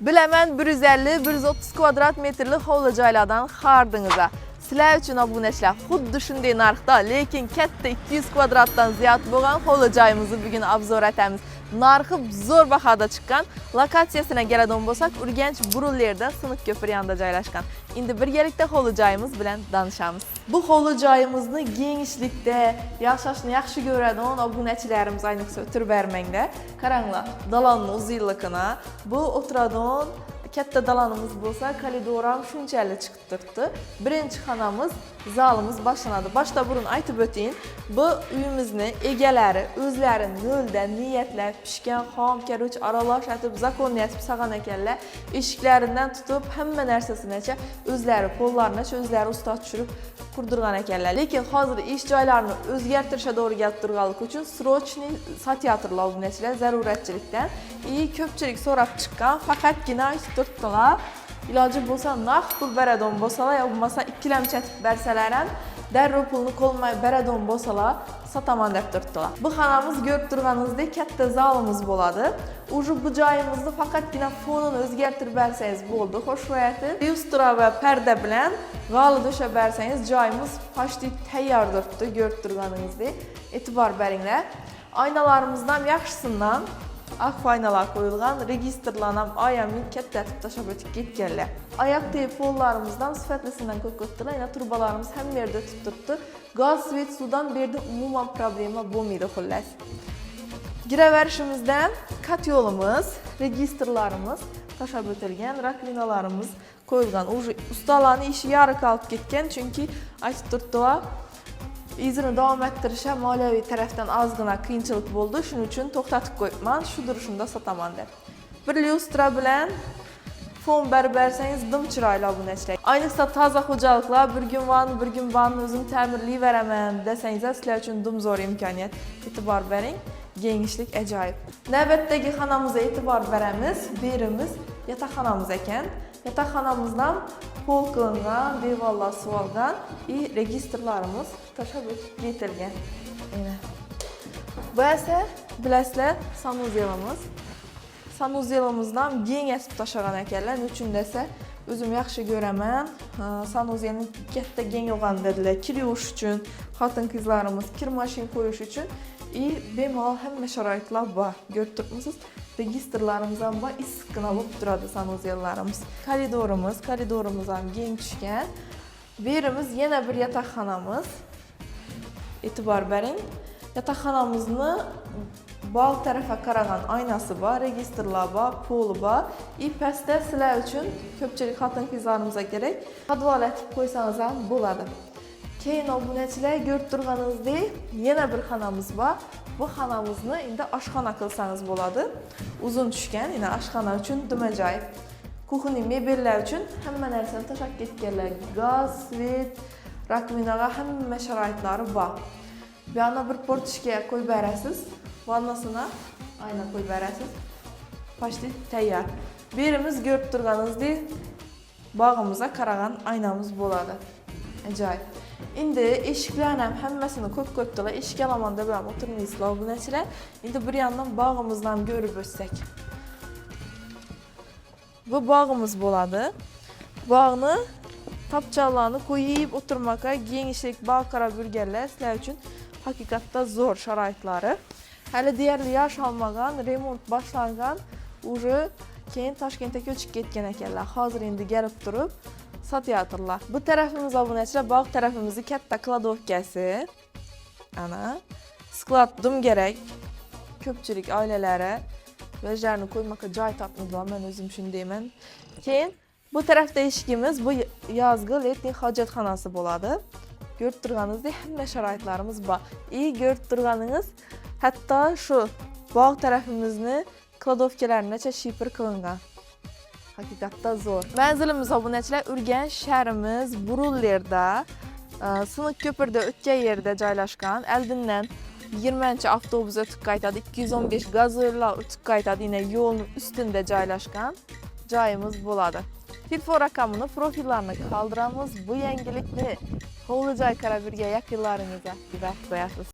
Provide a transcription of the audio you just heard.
Bilaman 150-130 kvadrat metrlik hovli-joylardan xardingizlar. Sizlar uchun obunachilar xuddi shunday narxda, lekin katta 200 kvadratdan ziyod bo'lgan hovli-joyimizni bugun obzor etamiz. Narxi zo'r bahoda chiqqan. Lokatsiyasini keladigan bo'lsak, Urganch Burullerda Siniq ko'piri yonida joylashgan. Endi birgalikda hovli-joyimiz bilan tanishamiz. Bu hovli-joyimizni genişlikda yashashni yaxshi ko'radigan obunachilarimiz ayniqsa o'tirib bermangda. Qaranglar, dalonning uzunligini, bu o'tiradigan katta dalonimiz bo'lsa, koridor ham shunchalik chiqib turibdi. Birinchi xonamiz, zalimiz boshlanadi. Boshda burun aytib o'ting, bu uyimizni egalari o'zlari nolda niyatlab pishgan xom karuch aralash atib zakonni yasib sagan ekanlar. Eshiklaridan tutib hamma narsasini o'zlari qo'llarini o'zlari ustoz tushirib qurdirgan ekanlar. Lekin hozir ish joylarini o'zgartirishga to'g'ri kelib turganligi uchun srochniy satyatorlar obunachilar zaruratchilikdan ko'pchilik so'rab chiqqan, faqatgina aytib turibdilar. Iloji bo'lsa naqd pul beradigan bo'lsalar, yo bo'lmasa ikkilamchatib bersalar ham darrov pulni qo'lmay beradigan bo'lsalar, sotaman deb turibdilar. Bu xonamiz ko'rib turganingizdek katta zalimiz bo'ladi. Uju bu joyimizni faqatgina fonini o'zgartirib bersangiz bo'ldi. Xushro'yati lyustra va parda bilan g'ali döşab bersangiz joyimiz почти tayyor turibdi. Ko'rib turganingizdek, e'tibor beringlar. Aynalarimizdan yaxshisidan ak aynalar qo'yilgan, registrlarni ham ayamin katta etib tashlab o'tib ketganlar. Oyoq tegi pollarimizdan sifatlisidan ko'p o'tdilar. Yana turbalarimiz hamma yerda o'tib turibdi. Gaz, svet, suvdan bu yerda umuman problema bo'lmaydi xullas. Giraverishimizdan kat yo'limiz, registrlarimiz tashlab o'tilgan, rakvinalarimiz qo'yilgan. Ustalarning ishi yarı qolib ketgan, chunki aytib turibdilar, izini davom ettirishga moliyaviy tarafdan ozgina qiyinchilik bo'ldi. Shuning uchun to'xtatib qo'yibman, shu durishimda sotaman deb. Bir lyustra bilan fon berib bersangiz dim chiroyli obunachilar. Ayniqsa toza xo'jaliklar bir gün vanni o'zim ta'mirlayveraman desangiz, sizlar uchun dim zo'r imkoniyat. E'tibor bering, genişlik ajoyib. Navbatdagi xonamizga e'tibor beramiz. Bu yerimiz yotoqxonamiz ekan. Yotoqxonamizdan pol qilingan, devorlar suvalgan registrlarimiz tashlab o'tib ketilgan. Bu esa bilasizlar sanuzelimiz. Sanuzelimizdan keng yasib tashlagan ekanlar. Uchun desa, o'zim yaxshi ko'raman. Sanuzelni katta keng olgan dedilar. Kir yuvish uchun, xotin-qizlarimiz kir mashin qo'yish uchun bemalol hamma sharoitlar bor. Ko'rib turibsiz? Registrlarimiz ham bor, issiqqina bo'lib turadi sanuzellarimiz. Koridorimiz ham keng tushgan. Bu yerimiz yana bir yotoqxonamiz. E'tibor bering. Yotoqxonamizni bog' tarafa qaragan oynasi bor, registrlar bor, poli bor. Pastda sizlar uchun ko'pchilik xotin-qizlarimizga kerak podval etib qo'ysangiz ham bo'ladi. Keyin obunachilar ko'rib turganingizdek yana bir xonamiz bor. Bu xonamizni endi oshxona qilsangiz bo'ladi. Uzun tushgan, yana oshxona uchun dumajoy. Kuxniy mebellar uchun hamma narsani tashlab ketganlar. Gaz, svet, rakvinaga hamma sharoitlari bor. Bu yana bir portishga qo'yib berasiz. Vannasini ayna qo'yib berasiz. Почти tayyor. Bu yerimiz ko'rib turganingizdek bog'imizga qaragan aynamiz bo'ladi. Ajoyib. Endi eshiklarni ham hammasini ko'p-ko'pdilar. Eshik olamonda bilan o'tirmaysizlar obunachilar. Endi bir yandan bog'imizni ham ko'rib o'tsak. Bu bog'imiz bo'ladi. Bog'ni topchalarni qo'yib o'tirmoqqa genişlik bog' qarab yurganlar sizlar uchun haqiqatda zo'r sharoitlari. Hali deyarli yosh olmagan, remont boshlangan, uje keyin Toshkentga ko'chib ketgan ekanlar. Hozir endi kelib turib satyatorlar. Bu tarafimiz obunachilar, bog' tarafimizda katta kladovkasi. Ana, sklad dum kerak. Ko'pchilik oilalari vajlarni qo'ymoqqa joy topmaydilar, men o'zim shundayman. Keyin bu tarafda eshigimiz, bu yozgi letniy hojatxonasi bo'ladi. Ko'rib turganingizdek hamma sharoitlarimiz bor. Ko'rib turganingiz hatto shu bog' tarafimizni kladovkalargacha shifr qilingan. Haqiqatda zo'r. Manzilimiz obunachilar Urganch shahrimiz Burullerda, Siniq ko'pirda o'tgan yerda joylashgan. Oldindan 20-avtobus o'tib qaytadi, 215 gazoylar o'tib qaytadi, yana yo'lning ustida joylashgan joyimiz bo'ladi. Telefon raqamini, profillarni qoldiramiz. Bu yangilikni hovli-joy qarab yurgan yaqinlaringizga qo'yasiz.